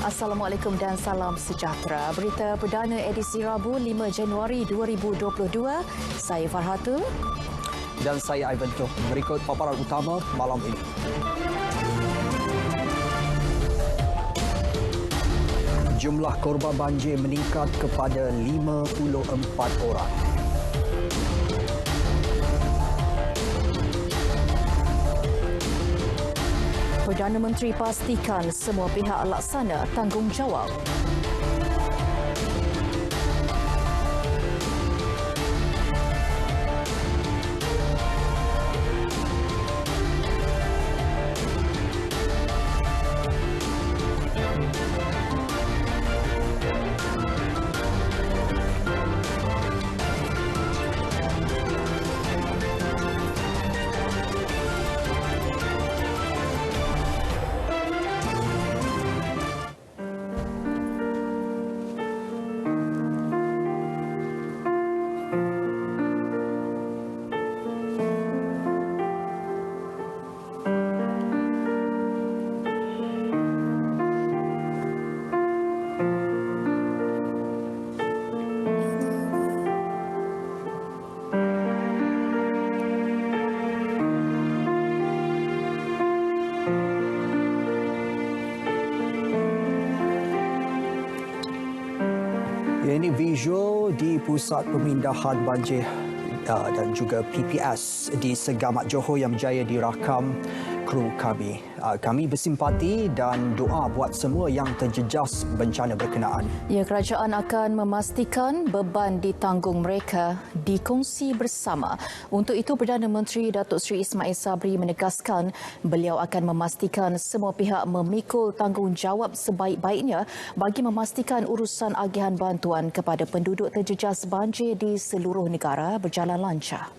Assalamualaikum dan salam sejahtera. Berita perdana edisi Rabu 5 Januari 2022. Saya Farhatu. Dan saya Ivan Toh. Berikut paparan utama malam ini. Jumlah korban banjir meningkat kepada 54 orang. Perdana Menteri pastikan semua pihak laksana tanggungjawab. Ini visual di Pusat Pemindahan Banjir dan juga PPS di Segamat Johor yang berjaya dirakam kru kami. Kami bersimpati dan doa buat semua yang terjejas bencana berkenaan. Ya, kerajaan akan memastikan beban ditanggung mereka dikongsi bersama. Untuk itu, Perdana Menteri Datuk Seri Ismail Sabri menegaskan beliau akan memastikan semua pihak memikul tanggungjawab sebaik-baiknya bagi memastikan urusan agihan bantuan kepada penduduk terjejas banjir di seluruh negara berjalan lancar.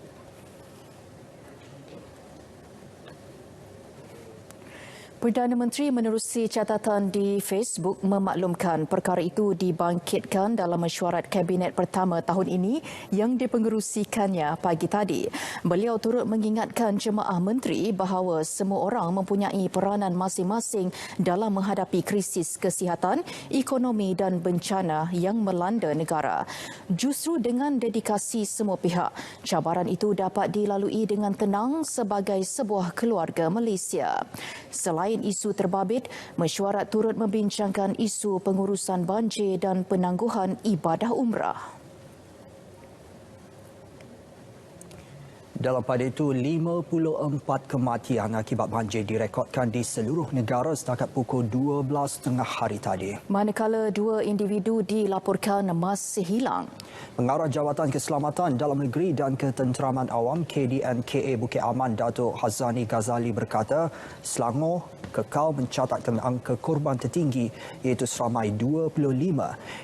Perdana Menteri menerusi catatan di Facebook memaklumkan perkara itu dibangkitkan dalam mesyuarat Kabinet pertama tahun ini yang dipengerusikannya pagi tadi. Beliau turut mengingatkan jemaah menteri bahawa semua orang mempunyai peranan masing-masing dalam menghadapi krisis kesihatan, ekonomi dan bencana yang melanda negara. Justru dengan dedikasi semua pihak, cabaran itu dapat dilalui dengan tenang sebagai sebuah keluarga Malaysia. Selain isu terbabit, mesyuarat turut membincangkan isu pengurusan banjir dan penangguhan ibadah umrah. Dalam pada itu, 54 kematian akibat banjir direkodkan di seluruh negara setakat pukul 12.30 hari tadi. Manakala 2 individu dilaporkan masih hilang. Pengarah Jawatan Keselamatan Dalam Negeri dan Ketenteraman Awam KDNKA Bukit Aman Datuk Hazani Ghazali berkata, Selangor kekal mencatatkan angka korban tertinggi iaitu seramai 25,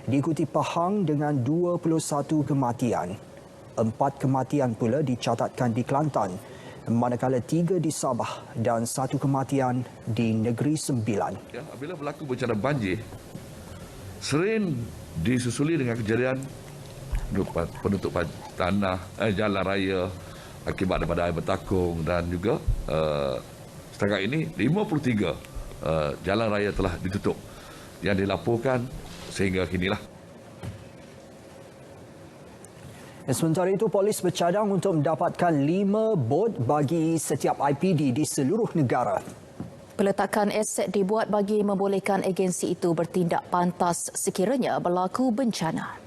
diikuti Pahang dengan 21 kematian. 4 kematian pula dicatatkan di Kelantan, manakala 3 di Sabah dan 1 kematian di Negeri Sembilan. Ya, apabila berlaku bencana banjir, sering disusuli dengan kejadian penutupan tanah, jalan raya akibat daripada air bertakung dan juga setakat ini 53 jalan raya telah ditutup yang dilaporkan sehingga kinilah. Sementara itu, polis bercadang untuk mendapatkan 5 bot bagi setiap IPD di seluruh negara. Peletakan aset dibuat bagi membolehkan agensi itu bertindak pantas sekiranya berlaku bencana.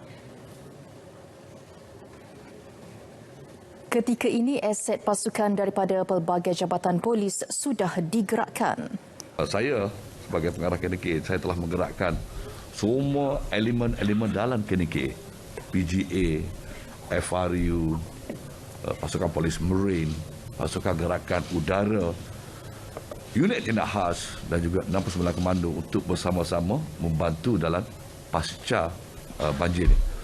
Ketika ini, aset pasukan daripada pelbagai jabatan polis sudah digerakkan. Saya sebagai pengarah KNK, saya telah menggerakkan semua elemen-elemen dalam KNK, PGA, FRU, pasukan polis marine, pasukan gerakan udara, unit tindak khas dan juga 69 komando untuk bersama-sama membantu dalam pasca banjir ini.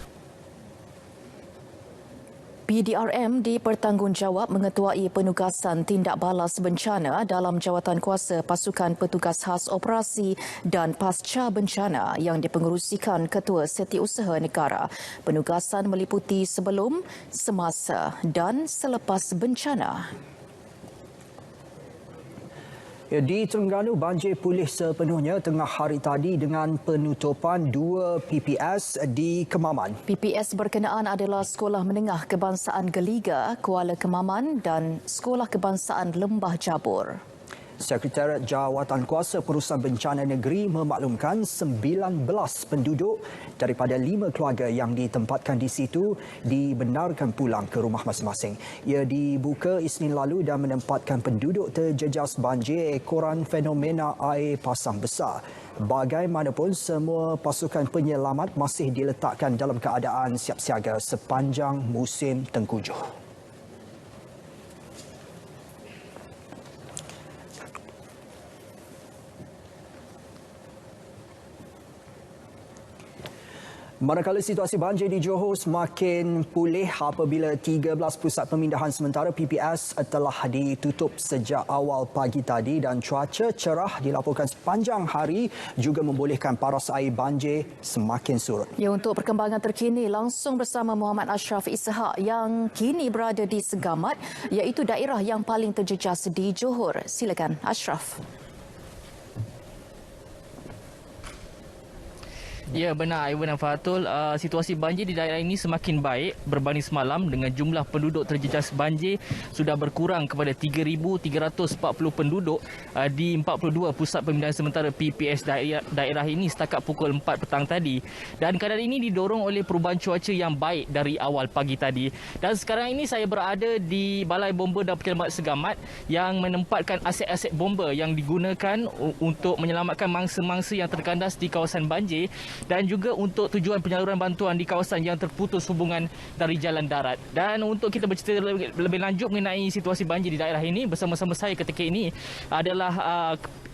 PDRM dipertanggungjawab mengetuai penugasan tindak balas bencana dalam jawatankuasa Pasukan Petugas Khas Operasi dan Pasca Bencana yang dipengerusikan Ketua Setiausaha Negara. Penugasan meliputi sebelum, semasa dan selepas bencana. Di Terengganu, banjir pulih sepenuhnya tengah hari tadi dengan penutupan 2 PPS di Kemaman. PPS berkenaan adalah Sekolah Menengah Kebangsaan Geliga, Kuala Kemaman dan Sekolah Kebangsaan Lembah Jabur. Sekretariat Jawatan Kuasa Perusahaan Bencana Negeri memaklumkan 19 penduduk daripada 5 keluarga yang ditempatkan di situ dibenarkan pulang ke rumah masing-masing. Ia dibuka Isnin lalu dan menempatkan penduduk terjejas banjir ekoran fenomena air pasang besar. Bagaimanapun, semua pasukan penyelamat masih diletakkan dalam keadaan siap siaga sepanjang musim tengkujuh. Manakala situasi banjir di Johor semakin pulih apabila 13 pusat pemindahan sementara PPS telah ditutup sejak awal pagi tadi dan cuaca cerah dilaporkan sepanjang hari juga membolehkan paras air banjir semakin surut. Ya, untuk perkembangan terkini langsung bersama Muhammad Ashraf Ishak yang kini berada di Segamat, iaitu daerah yang paling terjejas di Johor. Silakan Ashraf. Ya, benar Aiwan dan Fatul. Situasi banjir di daerah ini semakin baik berbanding semalam dengan jumlah penduduk terjejas banjir sudah berkurang kepada 3,340 penduduk di 42 pusat pemindahan sementara PPS daerah ini setakat pukul 4 petang tadi. Dan keadaan ini didorong oleh perubahan cuaca yang baik dari awal pagi tadi. Dan sekarang ini saya berada di Balai Bomba dan Penyelamat Segamat yang menempatkan aset-aset bomba yang digunakan untuk menyelamatkan mangsa-mangsa yang terkandas di kawasan banjir dan juga untuk tujuan penyaluran bantuan di kawasan yang terputus hubungan dari jalan darat. Dan untuk kita bercerita lebih lanjut mengenai situasi banjir di daerah ini, bersama-sama saya ketika ini adalah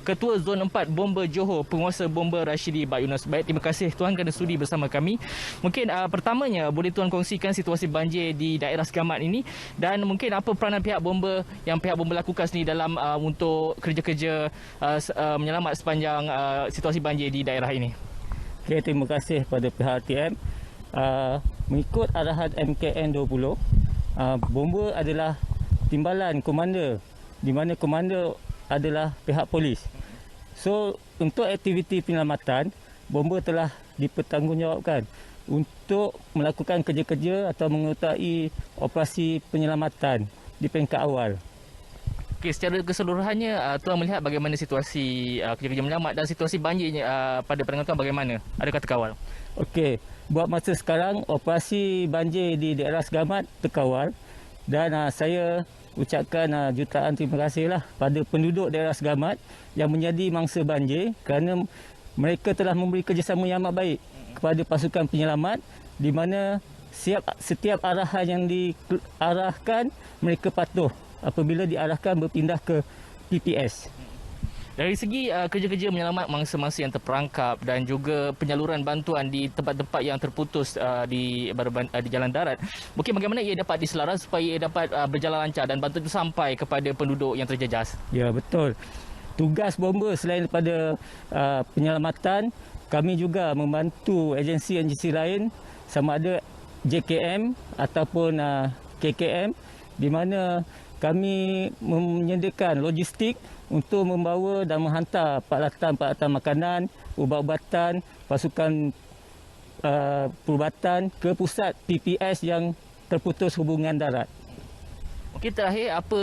Ketua Zon 4 Bomba Johor, Penguasa Bomba Rashidi Bayunas. Baik, terima kasih Tuan kerana sudi bersama kami. Mungkin pertamanya boleh Tuan kongsikan situasi banjir di daerah Segamat ini dan mungkin apa peranan pihak bomba yang pihak bomba lakukan sendiri dalam untuk kerja-kerja menyelamat sepanjang situasi banjir di daerah ini. Okay, terima kasih kepada pihak TM. Mengikut arahan MKN 20, bomba adalah timbalan komander, di mana komander adalah pihak polis. So, untuk aktiviti penyelamatan, bomba telah dipertanggungjawabkan untuk melakukan kerja-kerja atau menyertai operasi penyelamatan di peringkat awal. Okey, secara keseluruhannya Tuan melihat bagaimana situasi kerja-kerja menyelamat dan situasi banjir pada pandangan Tuan bagaimana? Adakah terkawal? Okey, buat masa sekarang operasi banjir di daerah Segamat terkawal dan saya ucapkan jutaan terima kasihlah pada penduduk daerah Segamat yang menjadi mangsa banjir kerana mereka telah memberi kerjasama yang amat baik kepada pasukan penyelamat di mana setiap arahan yang diarahkan mereka patuh apabila diarahkan berpindah ke PPS. Dari segi kerja-kerja menyelamat mangsa-mangsa yang terperangkap dan juga penyaluran bantuan di tempat-tempat yang terputus di jalan darat, mungkin bagaimana ia dapat diselaras supaya ia dapat berjalan lancar dan bantuan itu sampai kepada penduduk yang terjejas? Ya, betul. Tugas bomba selain daripada penyelamatan, kami juga membantu agensi-agensi lain sama ada JKM ataupun KKM di mana kami menyediakan logistik untuk membawa dan menghantar peralatan-peralatan makanan, ubat-ubatan, pasukan perubatan ke pusat PPS yang terputus hubungan darat. Okey, terakhir apa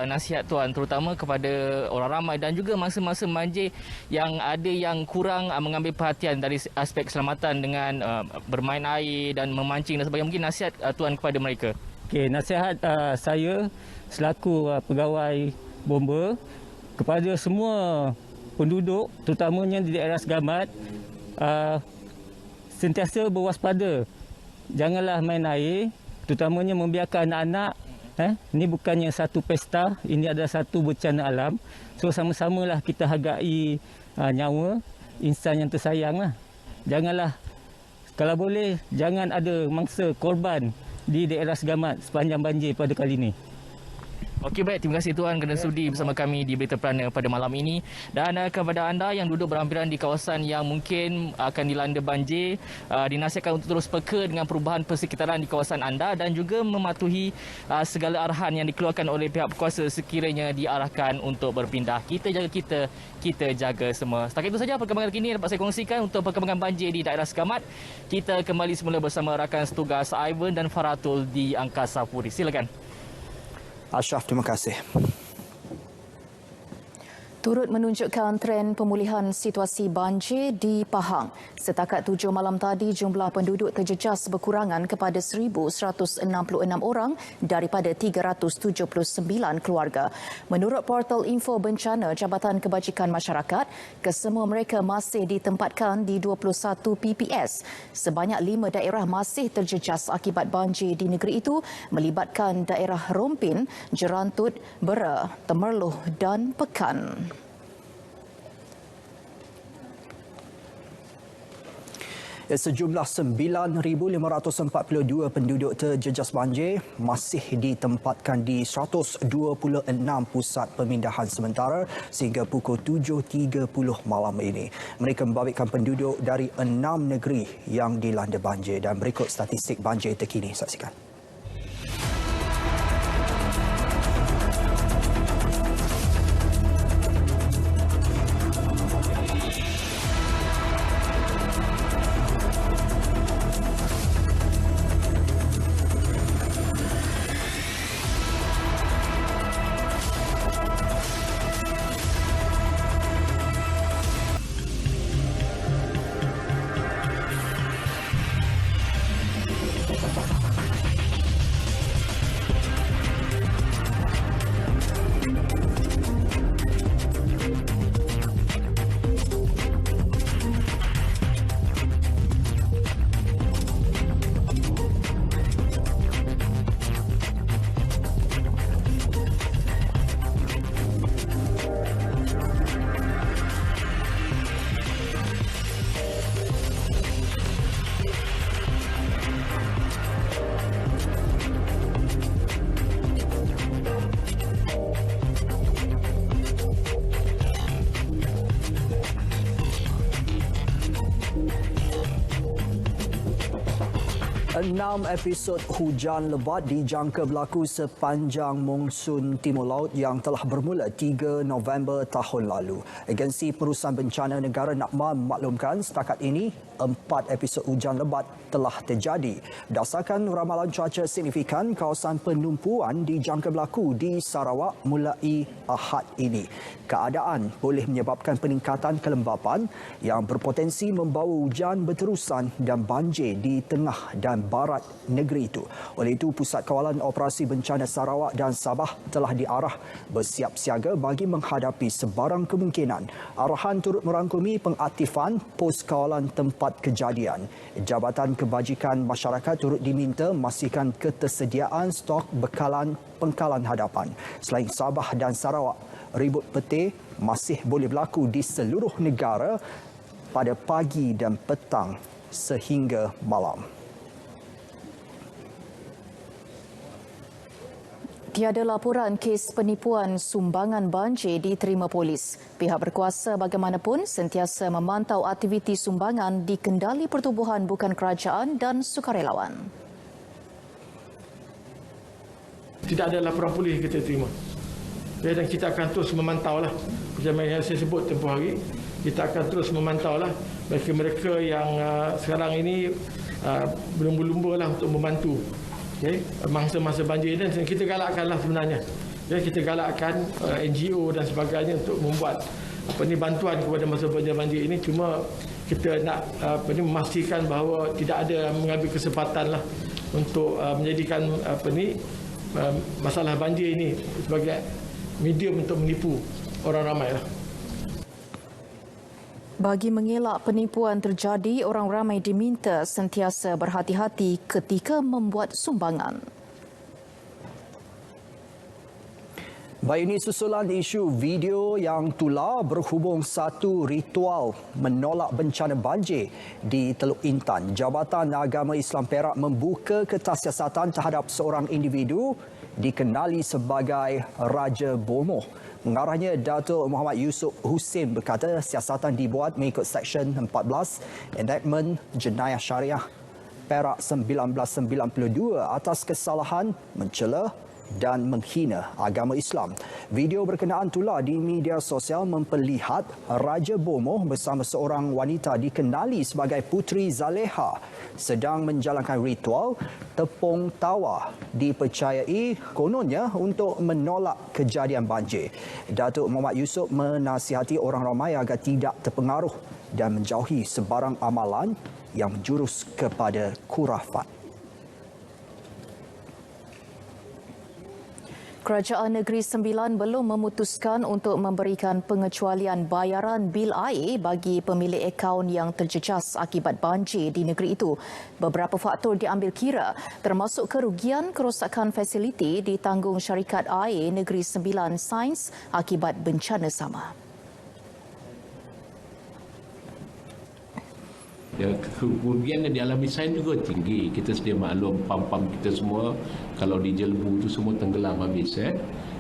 nasihat Tuan terutama kepada orang ramai dan juga mangsa-mangsa banjir yang ada yang kurang mengambil perhatian dari aspek keselamatan dengan bermain air dan memancing dan sebagainya. Mungkin nasihat Tuan kepada mereka. Okey, nasihat saya selaku pegawai bomba kepada semua penduduk terutamanya di daerah Segamat, sentiasa berwaspada. Janganlah main air, terutamanya membiarkan anak-anak. Ini bukannya satu pesta, ini adalah satu bencana alam. So sama-samalah kita hargai nyawa insan yang tersayang. Janganlah, kalau boleh, jangan ada mangsa korban di daerah Segamat sepanjang banjir pada kali ini. Okey, baik, terima kasih Tuan kerana sudi bersama kami di Berita Perdana pada malam ini. Dan kepada anda yang duduk berhampiran di kawasan yang mungkin akan dilanda banjir, dinasihatkan untuk terus peka dengan perubahan persekitaran di kawasan anda dan juga mematuhi segala arahan yang dikeluarkan oleh pihak berkuasa sekiranya diarahkan untuk berpindah. Kita jaga kita jaga semua. Setakat itu saja perkembangan kini dapat saya kongsikan untuk perkembangan banjir di daerah Segamat. Kita kembali semula bersama rakan setugas Ivan dan Faratul di Angkasa Puri. Silakan. Ashraf, terima kasih. Turut menunjukkan tren pemulihan situasi banjir di Pahang. Setakat 7 malam tadi, jumlah penduduk terjejas berkurangan kepada 1,166 orang daripada 379 keluarga. Menurut portal info bencana Jabatan Kebajikan Masyarakat, kesemua mereka masih ditempatkan di 21 PPS. Sebanyak 5 daerah masih terjejas akibat banjir di negeri itu melibatkan daerah Rompin, Jerantut, Bera, Temerloh dan Pekan. Sejumlah 9,542 penduduk terjejas banjir masih ditempatkan di 126 pusat pemindahan sementara sehingga pukul 7.30 malam ini. Mereka membabitkan penduduk dari 6 negeri yang dilanda banjir dan berikut statistik banjir terkini. Saksikan. Enam episod hujan lebat dijangka berlaku sepanjang monsun Timur Laut yang telah bermula 3 November tahun lalu. Agensi Perusahaan Bencana Negara NAPMA memaklumkan setakat ini 4 episod hujan lebat telah terjadi. Berdasarkan ramalan cuaca signifikan, kawasan penumpuan dijangka berlaku di Sarawak mulai Ahad ini. Keadaan boleh menyebabkan peningkatan kelembapan yang berpotensi membawa hujan berterusan dan banjir di tengah dan barat negeri itu. Oleh itu, Pusat Kawalan Operasi Bencana Sarawak dan Sabah telah diarah bersiap siaga bagi menghadapi sebarang kemungkinan. Arahan turut merangkumi pengaktifan pos kawalan tempat kejadian. Jabatan Kebajikan Masyarakat turut diminta memastikan ketersediaan stok bekalan pengkalan hadapan. Selain Sabah dan Sarawak, ribut petir masih boleh berlaku di seluruh negara pada pagi dan petang sehingga malam. Tiada laporan kes penipuan sumbangan banjir diterima polis. Pihak berkuasa bagaimanapun sentiasa memantau aktiviti sumbangan di kendali pertubuhan bukan kerajaan dan sukarelawan. Tidak ada laporan polis yang kita terima. Dan kita akan terus memantau lah. Macam yang saya sebut tempoh hari, kita akan terus memantau lah mereka-mereka yang sekarang ini berlumba-lumba lah untuk membantu. Okay. Masa-masa banjir dan kita galakkanlah sebenarnya. Ya, kita galakkan NGO dan sebagainya untuk membuat bantuan kepada masa banjir ini. Cuma kita nak memastikan bahawa tidak ada mengambil kesempatan lah untuk menjadikan masalah banjir ini sebagai medium untuk menipu orang ramai lah. Bagi mengelak penipuan terjadi, orang ramai diminta sentiasa berhati-hati ketika membuat sumbangan. Baik, ini susulan isu video yang tular berhubung satu ritual menolak bencana banjir di Teluk Intan. Jabatan Agama Islam Perak membuka ketasiasatan terhadap seorang individu dikenali sebagai Raja Bomoh. Mengarahnya, Datuk Muhammad Yusof Husin berkata siasatan dibuat mengikut Seksyen 14 Enakmen Jenayah Syariah Perak 1992 atas kesalahan mencela dan menghina agama Islam. Video berkenaan tular di media sosial memperlihat Raja Bomoh bersama seorang wanita dikenali sebagai Puteri Zaleha sedang menjalankan ritual tepung tawa dipercayai kononnya untuk menolak kejadian banjir. Datuk Muhammad Yusof menasihati orang ramai agar tidak terpengaruh dan menjauhi sebarang amalan yang menjurus kepada khurafat. Kerajaan Negeri Sembilan belum memutuskan untuk memberikan pengecualian bayaran bil air bagi pemilik akaun yang terjejas akibat banjir di negeri itu. Beberapa faktor diambil kira, termasuk kerugian kerosakan fasiliti ditanggung syarikat air Negeri Sembilan Sains akibat bencana sama. Ya, kerugian yang dialami Sains juga tinggi. Kita sedia maklum pam-pam kita semua kalau di Jelbu tu semua tenggelam habis.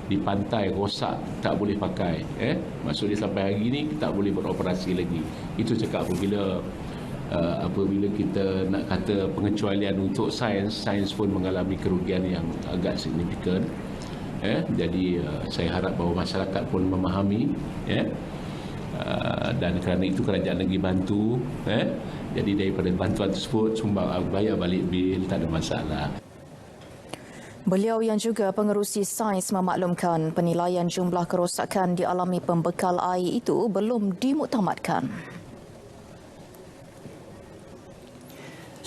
Di pantai rosak, tak boleh pakai. Maksudnya sampai hari ini tak boleh beroperasi lagi. Itu cakap apabila kita nak kata pengecualian untuk Sains pun mengalami kerugian yang agak signifikan. Jadi saya harap bahawa masyarakat pun memahami. Dan kerana itu kerajaan negeri bantu. Jadi daripada bantuan tersebut sumbang bayar balik bil, tak ada masalah. Beliau yang juga pengerusi Sains memaklumkan penilaian jumlah kerosakan dialami pembekal air itu belum dimuktamadkan.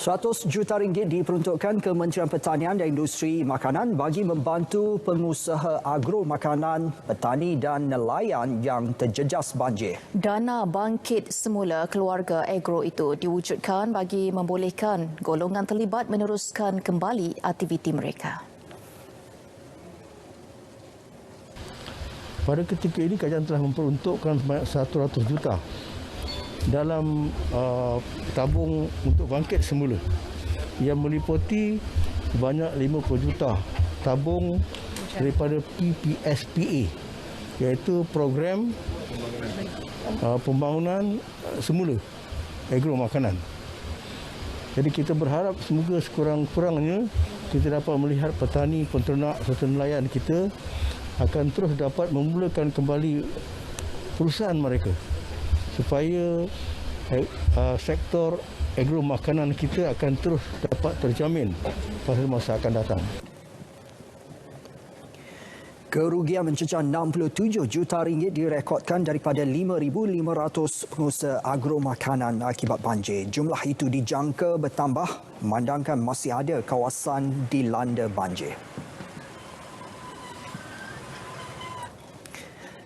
RM100 juta diperuntukkan Kementerian Pertanian dan Industri Makanan bagi membantu pengusaha agro makanan, petani dan nelayan yang terjejas banjir. Dana bangkit semula keluarga agro itu diwujudkan bagi membolehkan golongan terlibat meneruskan kembali aktiviti mereka. Pada ketika ini kerajaan telah memperuntukkan sebanyak RM100 juta dalam tabung untuk bangkit semula yang meliputi sebanyak 50 juta tabung daripada PPSPA, iaitu program pembangunan semula agro makanan. Jadi kita berharap semoga sekurang-kurangnya kita dapat melihat petani, penternak serta nelayan kita akan terus dapat memulakan kembali perusahaan mereka supaya sektor agro makanan kita akan terus dapat terjamin pada masa akan datang. Kerugian mencecah RM67 juta direkodkan daripada 5,500 pengusaha agro makanan akibat banjir. Jumlah itu dijangka bertambah memandangkan masih ada kawasan dilanda banjir.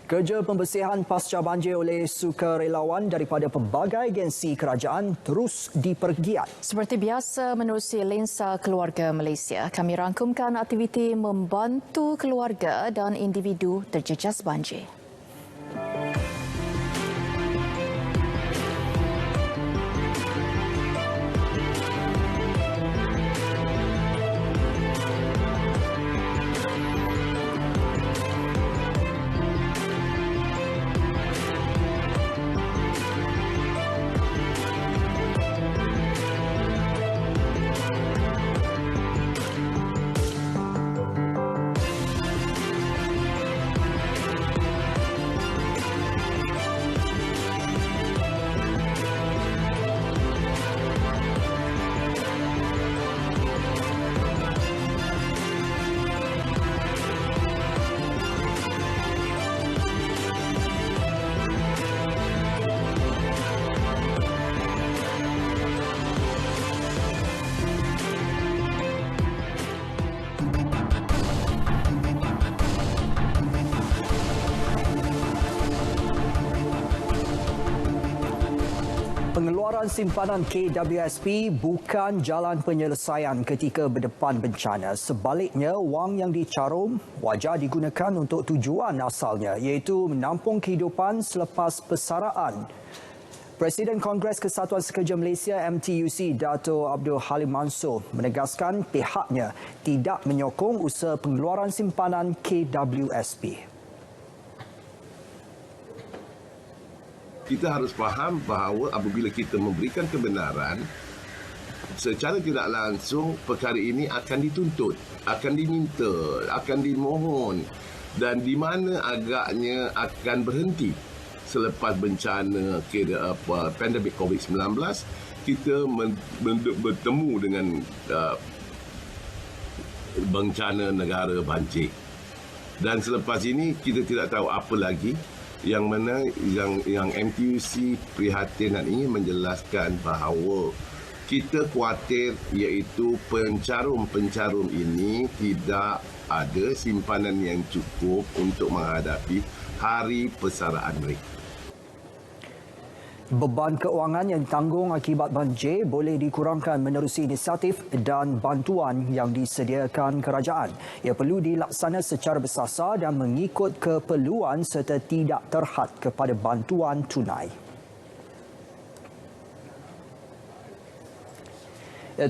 Kerja pembersihan pasca banjir oleh sukarelawan daripada pelbagai agensi kerajaan terus dipergiat. Seperti biasa menerusi lensa keluarga Malaysia, kami rangkumkan aktiviti membantu keluarga dan individu terjejas banjir. Pengeluaran simpanan KWSP bukan jalan penyelesaian ketika berdepan bencana. Sebaliknya, wang yang dicarum wajar digunakan untuk tujuan asalnya, iaitu menampung kehidupan selepas persaraan Presiden Kongres Kesatuan Sekerja Malaysia MTUC Dato' Abdul Halim Mansor menegaskan pihaknya tidak menyokong usaha pengeluaran simpanan KWSP. Kita harus faham bahawa apabila kita memberikan kebenaran, secara tidak langsung perkara ini akan dituntut, akan diminta, akan dimohon, dan di mana agaknya akan berhenti. Selepas bencana pandemik COVID-19, kita bertemu dengan bencana negara banjir. Dan selepas ini kita tidak tahu apa lagi, yang mana yang MTUC prihatin dan ingin menjelaskan bahawa kita khawatir iaitu pencarum-pencarum ini tidak ada simpanan yang cukup untuk menghadapi hari persaraan mereka. Beban keuangan yang ditanggung akibat banjir boleh dikurangkan menerusi inisiatif dan bantuan yang disediakan kerajaan. Ia perlu dilaksana secara bersasar dan mengikut keperluan serta tidak terhad kepada bantuan tunai.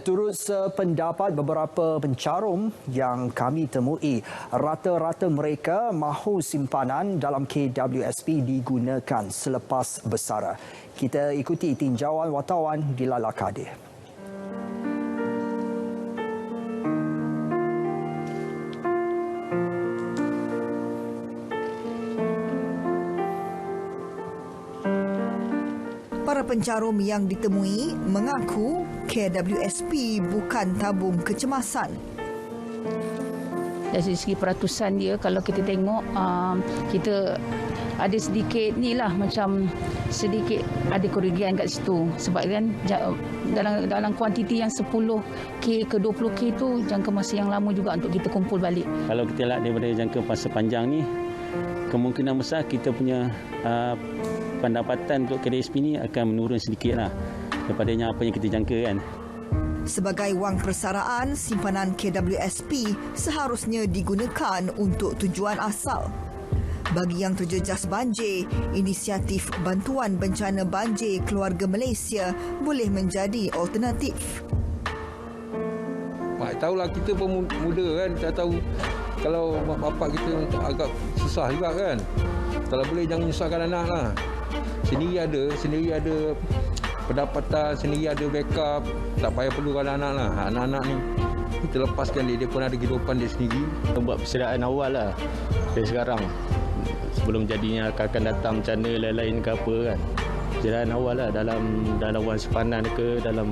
Turut sependapat beberapa pencarum yang kami temui, rata-rata mereka mahu simpanan dalam KWSP digunakan selepas bersara. Kita ikuti tinjauan wartawan di Lala Kadir. Para pencarum yang ditemui mengaku KWSP bukan tabung kecemasan. Dari segi peratusan dia, kalau kita tengok, kita ada sedikit ni lah, macam sedikit ada kerugian kat situ. Sebab kan dalam kuantiti yang 10K ke 20K tu jangka masa yang lama juga untuk kita kumpul balik. Kalau kita lihat daripada jangka masa panjang ni, kemungkinan besar kita punya pendapatan untuk KWSP ni akan menurun sedikit lah daripada apa yang kita jangkakan. Sebagai wang persaraan, simpanan KWSP seharusnya digunakan untuk tujuan asal. Bagi yang terjejas banjir, inisiatif bantuan bencana banjir keluarga Malaysia boleh menjadi alternatif. Tahulah kita pun muda kan, tak tahu kalau mak bapak kita agak susah juga kan. Kalau boleh jangan menyusahkan anak lah. Sendiri ada pendapatan, sendiri ada backup, tak payah perlukan anak lah. Anak-anak ni kita lepaskan dia pun ada kehidupan dia sendiri. Buat persediaan awal lah dari sekarang, sebelum jadinya akan datang bencana lain-lain ke apa kan. Persediaan awal lah dalam wang simpanan ke, dalam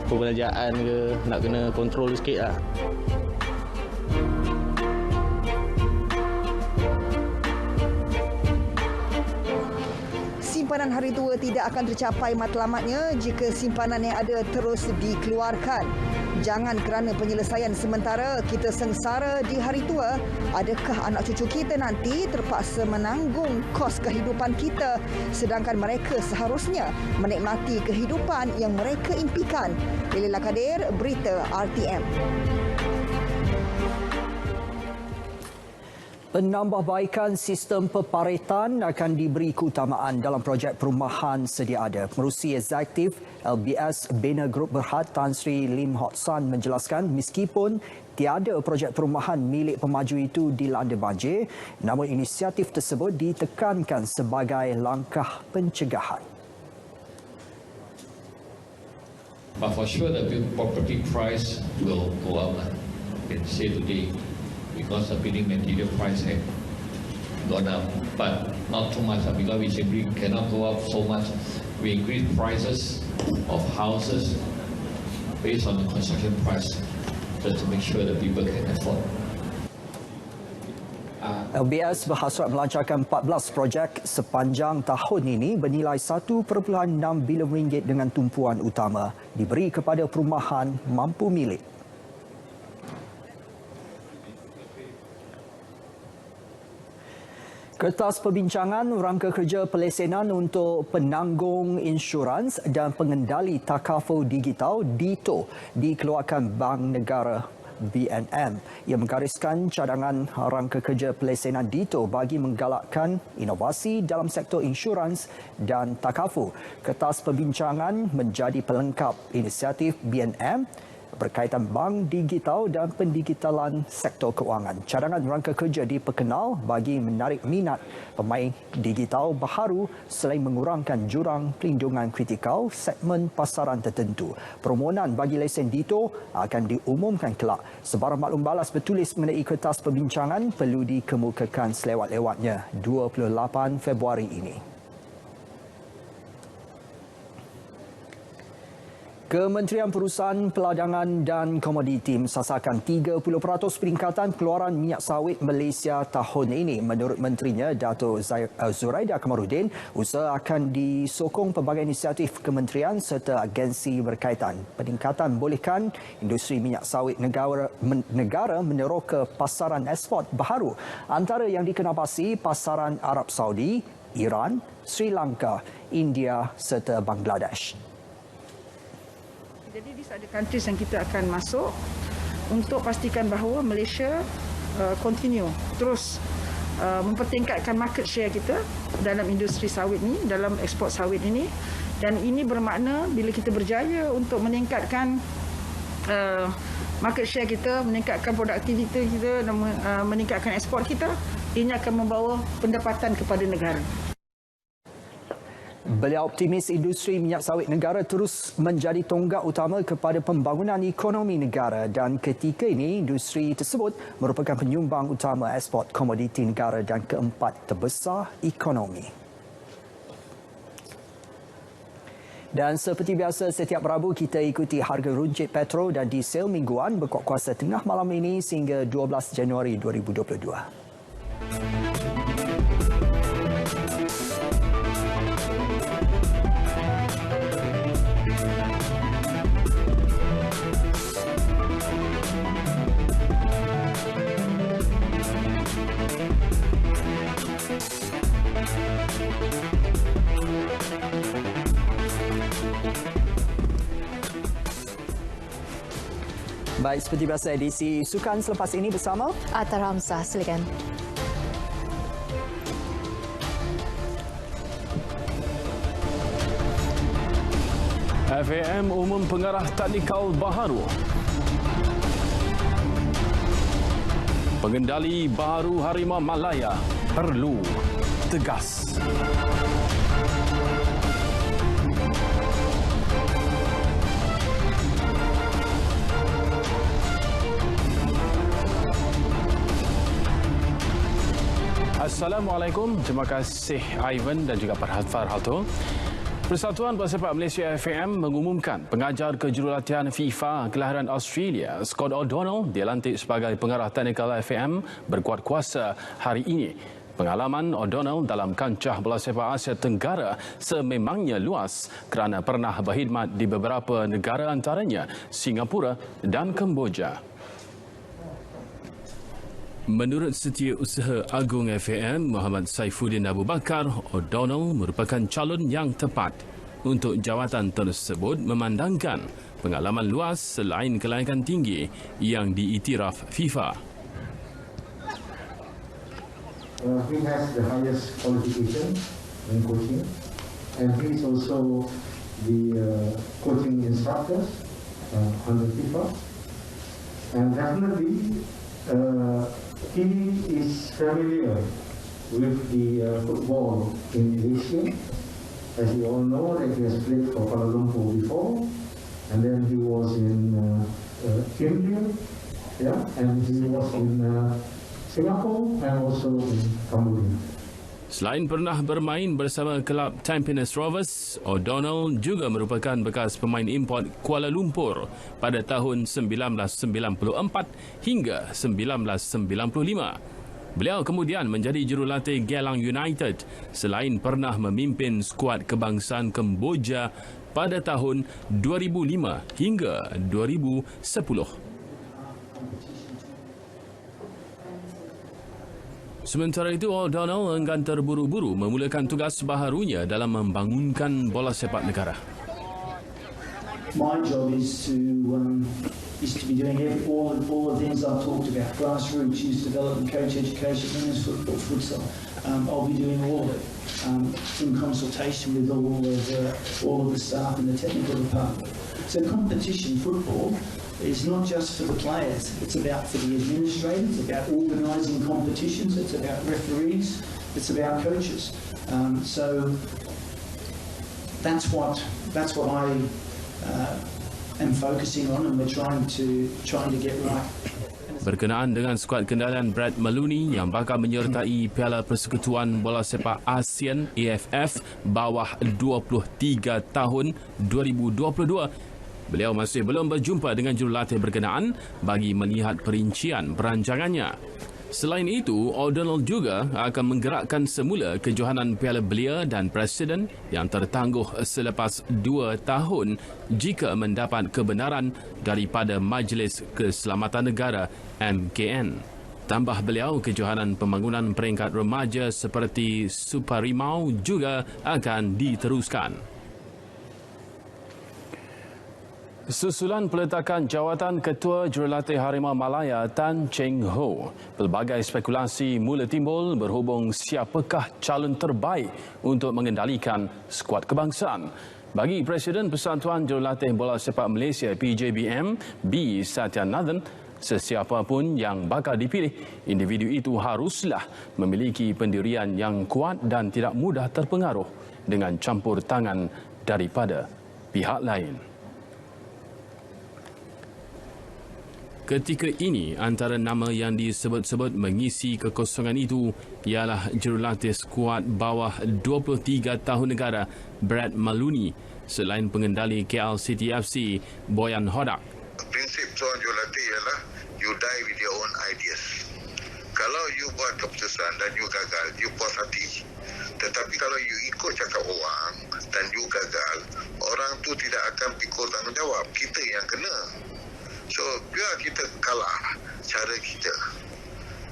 perbelanjaan ke, nak kena kontrol sikit lah. Simpanan hari tua tidak akan tercapai matlamatnya jika simpanan yang ada terus dikeluarkan. Jangan kerana penyelesaian sementara kita sengsara di hari tua. Adakah anak cucu kita nanti terpaksa menanggung kos kehidupan kita, sedangkan mereka seharusnya menikmati kehidupan yang mereka impikan? Lila Kadir, Berita RTM. Penambahbaikan sistem peparetan akan diberi keutamaan dalam projek perumahan sedia ada. Pengerusi Eksekutif LBS Bina Group Berhad Tan Sri Lim Hot San menjelaskan meskipun tiada projek perumahan milik pemaju itu dilanda banjir, namun inisiatif tersebut ditekankan sebagai langkah pencegahan. But for sure the property price will go up, can say today. Because the building material price had gone up, but not too much because we simply cannot go up so much. We increase prices of houses based on the construction price just to make sure that people can afford. LBS berhasrat melancarkan 14 projek sepanjang tahun ini bernilai 1.6 bilion ringgit dengan tumpuan utama diberi kepada perumahan mampu milik. Kertas perbincangan rangka kerja pelesenan untuk penanggung insurans dan pengendali takaful digital DITO dikeluarkan Bank Negara BNM. Ia menggariskan cadangan rangka kerja pelesenan Dito bagi menggalakkan inovasi dalam sektor insurans dan takaful. Kertas perbincangan menjadi pelengkap inisiatif BNM berkaitan bank digital dan pendigitalan sektor keuangan. Cadangan rangka kerja diperkenal bagi menarik minat pemain digital baharu selain mengurangkan jurang pelindungan kritikal segmen pasaran tertentu. Permohonan bagi lesen Dito akan diumumkan kelak. Sebarang maklum balas bertulis mengenai kertas perbincangan perlu dikemukakan selewat-lewatnya 28 Februari ini. Kementerian Perusahaan Peladangan dan Komoditi mensasarkan 30% peningkatan keluaran minyak sawit Malaysia tahun ini. Menurut Menterinya, Dato' Zuraida Kamarudin, usaha akan disokong pelbagai inisiatif kementerian serta agensi berkaitan. Peningkatan membolehkan industri minyak sawit negara meneroka pasaran ekspor baharu antara yang dikenapasi pasaran Arab Saudi, Iran, Sri Lanka, India serta Bangladesh. Jadi di ada countries yang kita akan masuk untuk pastikan bahawa Malaysia continue terus mempertingkatkan market share kita dalam industri sawit ini, dalam ekspor sawit ini, dan ini bermakna bila kita berjaya untuk meningkatkan market share kita, meningkatkan produktiviti kita dan meningkatkan ekspor kita, ini akan membawa pendapatan kepada negara. Beliau optimis industri minyak sawit negara terus menjadi tonggak utama kepada pembangunan ekonomi negara dan ketika ini industri tersebut merupakan penyumbang utama ekspor komoditi negara dan keempat terbesar ekonomi. Dan seperti biasa setiap Rabu kita ikuti harga runcit petrol dan diesel mingguan berkuat kuasa tengah malam ini sehingga 12 Januari 2022. Baik, seperti biasa edisi Sukan selepas ini bersama Atar Hamzah. Silakan. FAM umum pengarah taktikal baharu. Pengendali baharu Harimau Malaya perlu tegas. Assalamualaikum, terima kasih Ivan dan juga Farhalto. Persatuan Bola Sepak Malaysia FAM mengumumkan pengajar kejurulatihan FIFA Kelahiran Australia Scott O'Donnell dilantik sebagai pengarah teknikal FAM berkuat kuasa hari ini. Pengalaman O'Donnell dalam kancah bola sepak Asia Tenggara sememangnya luas kerana pernah berkhidmat di beberapa negara antaranya Singapura dan Kemboja. Menurut Setiausaha Agung FAM Muhammad Saifuddin Abu Bakar, O'Donnell merupakan calon yang tepat untuk jawatan tersebut memandangkan pengalaman luas selain kelayakan tinggi yang diiktiraf FIFA. He has the highest qualification in coaching, and he is also the coaching instructor under FIFA, and definitely he is familiar with the football in Asia. As you all know, that he has played for Kuala Lumpur before, and then he was in India, and he was in Singapore and also in Cambodia. Selain pernah bermain bersama kelab Tampines Rovers, O'Donnell juga merupakan bekas pemain import Kuala Lumpur pada tahun 1994 hingga 1995. Beliau kemudian menjadi jurulatih Geylang United selain pernah memimpin skuad kebangsaan Kemboja pada tahun 2005 hingga 2010. Sementara itu, O'Donnell enggan terburu-buru memulakan tugas baharunya dalam membangunkan bola sepak negara. My job is to is to be doing all the things I've talked about: grassroots, youth development, coach education, women's football, futsal. I'll be doing all of it in consultation with all of the staff in the technical department. So competition football is not just for the players, it's about for the administrators, it's about organising competitions, it's about referees, it's about coaches. So that's what I am focusing on, and we're trying to get right. Berkenaan dengan skuad kendalian Brad Maloney yang bakal menyertai Piala Persekutuan Bola Sepak ASEAN AFF bawah 23 tahun 2022, beliau masih belum berjumpa dengan jurulatih berkenaan bagi melihat perincian perancangannya. Selain itu, O'Donnell juga akan menggerakkan semula kejohanan Piala Belia dan Presiden yang tertangguh selepas 2 tahun jika mendapat kebenaran daripada Majlis Keselamatan Negara MKN. Tambah beliau, kejohanan pembangunan peringkat remaja seperti Suparimau juga akan diteruskan. Susulan peletakan jawatan Ketua Jurulatih Harimau Malaya Tan Cheng Ho, pelbagai spekulasi mula timbul berhubung siapakah calon terbaik untuk mengendalikan skuad kebangsaan. Bagi Presiden Persatuan Jurulatih Bola Sepak Malaysia PJBM, B. Satyanathan, sesiapa pun yang bakal dipilih, individu itu haruslah memiliki pendirian yang kuat dan tidak mudah terpengaruh dengan campur tangan daripada pihak lain. Ketika ini, antara nama yang disebut-sebut mengisi kekosongan itu ialah jurulatih skuad bawah 23 tahun negara Brad Maloney, selain pengendali KL City FC Boyan Hodak. Prinsip seorang jurulatih ialah you die with your own ideas. Kalau you buat keputusan dan you gagal, you puas hati. Tetapi kalau you ikut cakap orang dan you gagal, orang tu tidak akan pikul tanggungjawab. Kita yang kena. So, biar kita kalah cara kita.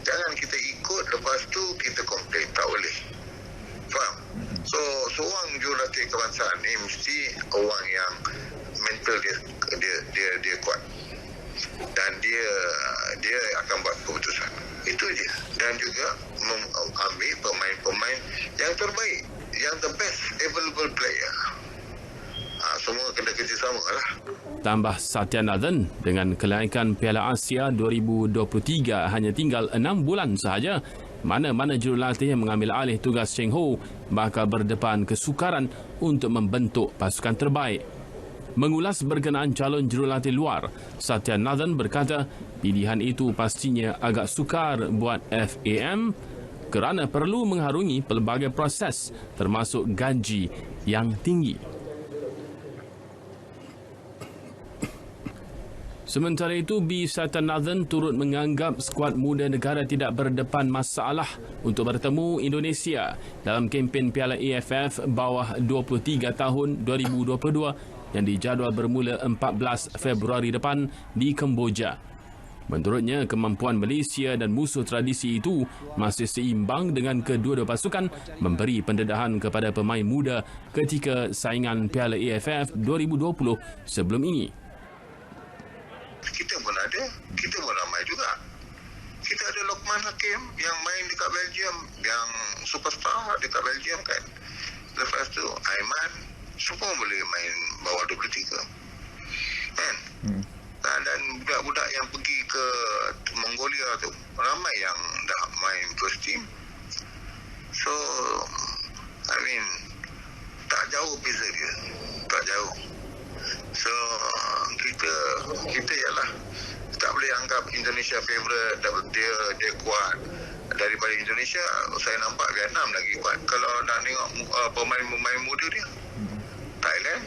Jangan kita ikut, lepas tu kita komplain. Tak boleh. Faham? So, seorang jurulatih kebangsaan ni mesti orang yang mental dia kuat. Dan dia akan buat keputusan. Itu je. Dan juga ambil pemain-pemain yang terbaik. Yang the best available player. Semua kena kerjasama lah. Tambah Satyanathan, dengan kelaikan Piala Asia 2023 hanya tinggal 6 bulan sahaja, mana-mana jurulatih yang mengambil alih tugas Cheng Ho bakal berdepan kesukaran untuk membentuk pasukan terbaik. Mengulas berkenaan calon jurulatih luar, Satyanathan berkata pilihan itu pastinya agak sukar buat FAM kerana perlu mengharungi pelbagai proses termasuk gaji yang tinggi. Sementara itu, B. Satyanathan turut menganggap skuad muda negara tidak berdepan masalah untuk bertemu Indonesia dalam kempen Piala AFF bawah 23 tahun 2022 yang dijadual bermula 14 Februari depan di Kemboja. Menurutnya, kemampuan Malaysia dan musuh tradisi itu masih seimbang dengan kedua-dua pasukan memberi pendedahan kepada pemain muda ketika saingan Piala AFF 2020 sebelum ini. Kita pun ramai juga. Kita ada Lokman Hakim yang main dekat Belgium, yang superstar dekat Belgium kan. Lepas tu Aiman, semua boleh main bawah 23 kan. Dan budak-budak yang pergi ke Mongolia tu, ramai yang dah main first team. So I mean, tak jauh beza dia, tak jauh. So kita ialah tak boleh anggap Indonesia favourite, dia kuat. Daripada Indonesia, saya nampak Vietnam lagi kuat. Kalau nak tengok pemain muda dia, Thailand,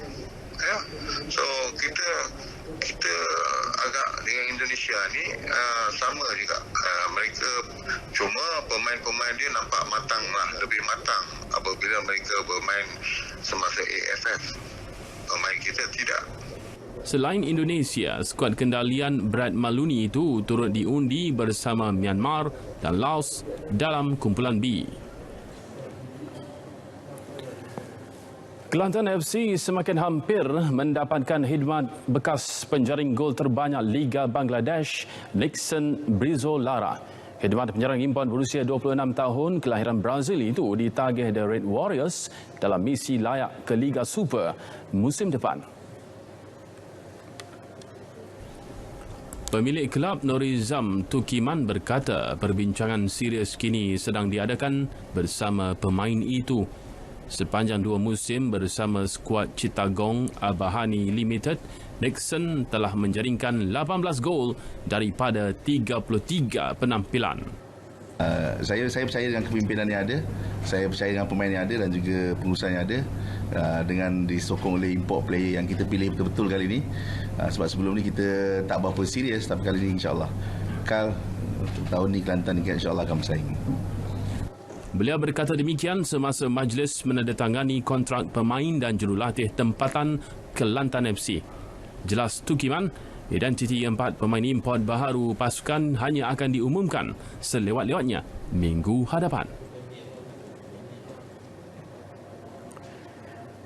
ya. So kita agak dengan Indonesia ni sama juga. Mereka cuma pemain-pemain dia nampak matang lah, lebih matang apabila mereka bermain semasa AFF. Pemain kita tidak. Selain Indonesia, skuad kendalian Brad Maloney itu turut diundi bersama Myanmar dan Laos dalam kumpulan B. Kelantan FC semakin hampir mendapatkan khidmat bekas penjaring gol terbanyak Liga Bangladesh, Nixon Brizolara. Khidmat penyerang import berusia 26 tahun kelahiran Brazil itu ditagih The Red Warriors dalam misi layak ke Liga Super musim depan. Pemilik kelab Norizam Tukiman berkata perbincangan serius kini sedang diadakan bersama pemain itu. Sepanjang 2 musim bersama skuad Chittagong Abahani Limited, Nixon telah menjaringkan 18 gol daripada 33 penampilan. Saya percaya dengan kepimpinan yang ada, saya percaya dengan pemain yang ada dan juga pengurusan yang ada, dengan disokong oleh import player yang kita pilih betul-betul kali ini. Sebab sebelum ni kita tak berapa serius, tapi kali ini insya-Allah tahun ni Kelantan ni insya-Allah akan bersaing. Beliau berkata demikian semasa majlis menandatangani kontrak pemain dan jurulatih tempatan Kelantan FC. Jelas Tukiman, identiti 4 pemain import baharu pasukan hanya akan diumumkan selewat-lewatnya minggu hadapan.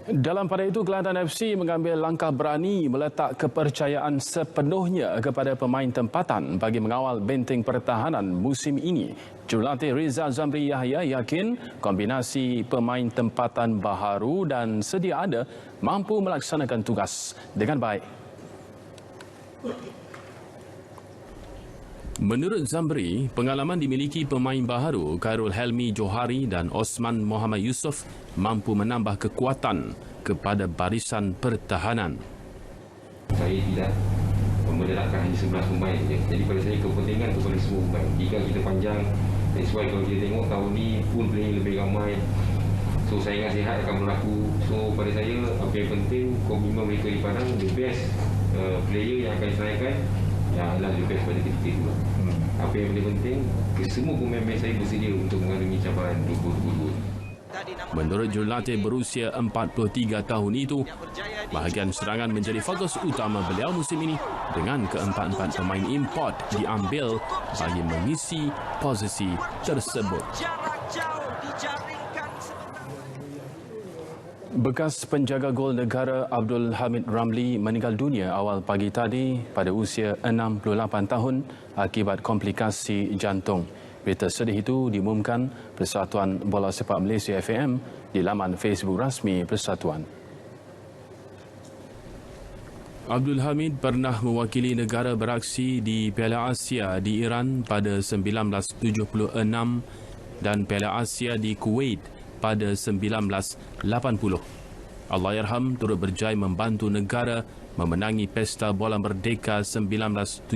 Dalam pada itu, Kelantan FC mengambil langkah berani meletak kepercayaan sepenuhnya kepada pemain tempatan bagi mengawal benteng pertahanan musim ini. Jurulatih Rizal Zamri Yahya yakin kombinasi pemain tempatan baharu dan sedia ada mampu melaksanakan tugas dengan baik. Menurut Zamri, pengalaman dimiliki pemain baharu Khairul Helmi Johari dan Osman Muhammad Yusof mampu menambah kekuatan kepada barisan pertahanan. Saya tidak menderapkan hanya 11 pemain je. Jadi pada saya kepentingan kepada semua pemain. Jika kita panjang, that's why kalau kita tengok tahun ni pun player lebih ramai. So saingan sihat akan berlaku. So pada saya apa yang penting komitmen mereka dipandang the best player yang akan diserahkan ialah the best pada ketika itu. Apa yang paling penting, semua pemain saya bersedia untuk mengalami cabaran 2022. Menurut jurulatih berusia 43 tahun itu, bahagian serangan menjadi fokus utama beliau musim ini dengan keempat-empat pemain import diambil bagi mengisi posisi tersebut. Bekas penjaga gol negara Abdul Hamid Ramli meninggal dunia awal pagi tadi pada usia 68 tahun akibat komplikasi jantung. Berita sedih itu diumumkan Persatuan Bola Sepak Malaysia FAM di laman Facebook rasmi Persatuan. Abdul Hamid pernah mewakili negara beraksi di Piala Asia di Iran pada 1976 dan Piala Asia di Kuwait pada 1980. Allahyarham turut berjaya membantu negara memenangi Pesta Bola Merdeka 1976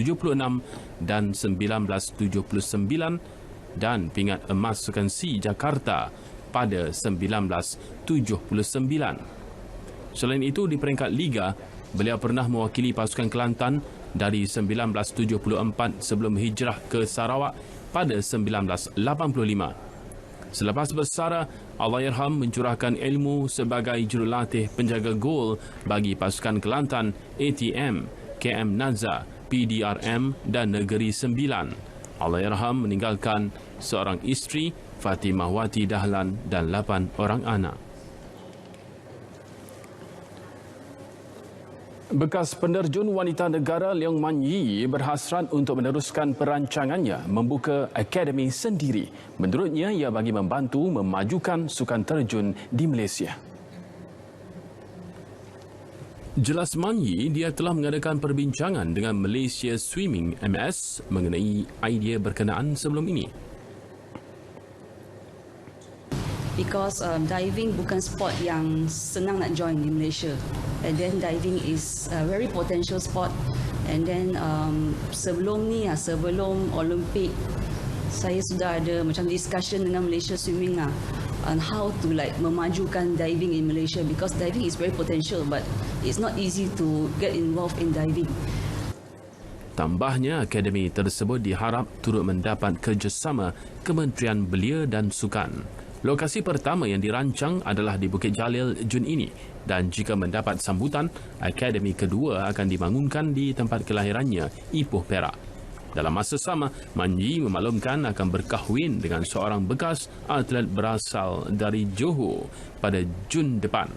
dan 1979 dan pingat emas Sukan Si Jakarta pada 1979. Selain itu, di peringkat Liga, beliau pernah mewakili pasukan Kelantan dari 1974 sebelum hijrah ke Sarawak pada 1985. Selepas bersara, Allahyarham mencurahkan ilmu sebagai jurulatih penjaga gol bagi pasukan Kelantan, ATM, KM Naza, PDRM dan Negeri Sembilan. Allahyarham meninggalkan seorang isteri, Fatimah Wati Dahlan dan 8 orang anak. Bekas penerjun wanita negara Leong Man Yi berhasrat untuk meneruskan perancangannya membuka akademi sendiri. Menurutnya, ia bagi membantu memajukan sukan terjun di Malaysia. Jelas Man Yi, dia telah mengadakan perbincangan dengan Malaysia Swimming MS mengenai idea berkenaan sebelum ini. Because diving bukan sport yang senang nak join di Malaysia, and then diving is a very potential sport, and then sebelum Olimpik saya sudah ada macam discussion dengan Malaysia Swimming on how to memajukan diving in Malaysia, because diving is very potential but it's not easy to get involved in diving. Tambahnya, akademi tersebut diharap turut mendapat kerjasama Kementerian Belia dan Sukan. Lokasi pertama yang dirancang adalah di Bukit Jalil Jun ini, dan jika mendapat sambutan, akademi kedua akan dibangunkan di tempat kelahirannya, Ipoh, Perak. Dalam masa sama, Man Yi memaklumkan akan berkahwin dengan seorang bekas atlet berasal dari Johor pada Jun depan.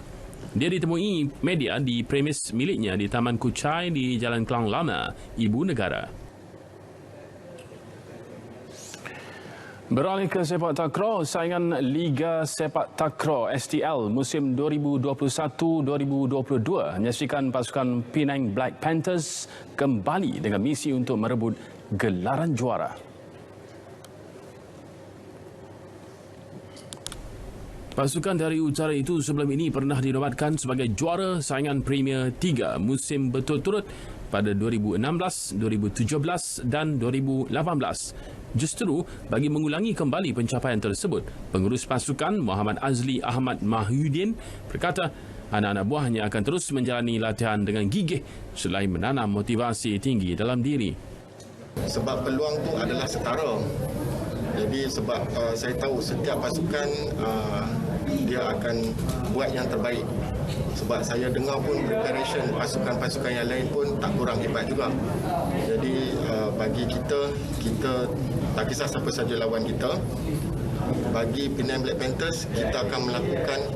Dia ditemui media di premis miliknya di Taman Kuchai di Jalan Klang Lama, Ibu Negara. Beralih ke sepak takraw, saingan Liga Sepak Takraw STL musim 2021-2022 menyaksikan pasukan Penang Black Panthers kembali dengan misi untuk merebut gelaran juara. Pasukan dari utara itu sebelum ini pernah dinobatkan sebagai juara saingan Premier 3 musim berturut-turut pada 2016, 2017 dan 2018. Justru bagi mengulangi kembali pencapaian tersebut, pengurus pasukan Muhammad Azli Ahmad Mahyudin berkata anak-anak buahnya akan terus menjalani latihan dengan gigih selain menanam motivasi tinggi dalam diri. Sebab peluang tu adalah setara. Jadi sebab saya tahu setiap pasukan dia akan buat yang terbaik. Sebab saya dengar pun preparation pasukan-pasukan yang lain pun tak kurang hebat juga. Jadi bagi kita tak kisah siapa saja lawan kita, bagi Penang Black Panthers kita akan melakukan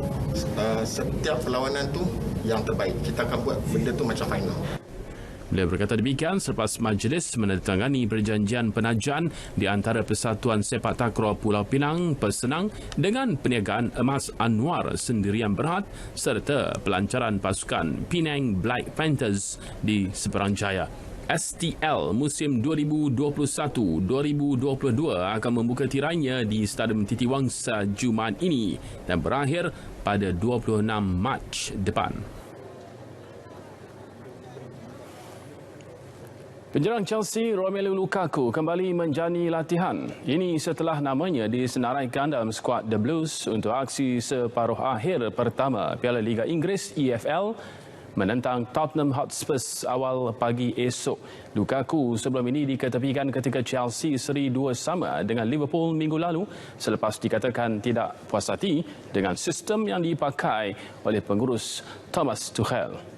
setiap perlawanan tu yang terbaik. Kita akan buat benda tu macam final. Beliau berkata demikian selepas majlis menandatangani perjanjian penajaan di antara Persatuan Sepak Takraw Pulau Pinang Persenang dengan perniagaan Emas Anwar Sendirian Berhad serta pelancaran pasukan Penang Black Panthers di Seberang Jaya. STL musim 2021-2022 akan membuka tirainya di Stadium Titiwangsa Jumaat ini dan berakhir pada 26 Mac depan. Penjerang Chelsea Romelu Lukaku kembali menjalani latihan. Ini setelah namanya disenaraikan dalam skuad The Blues untuk aksi separuh akhir pertama Piala Liga Inggeris EFL menentang Tottenham Hotspur awal pagi esok. Lukaku sebelum ini diketepikan ketika Chelsea seri 2-2 dengan Liverpool minggu lalu selepas dikatakan tidak puas hati dengan sistem yang dipakai oleh pengurus Thomas Tuchel.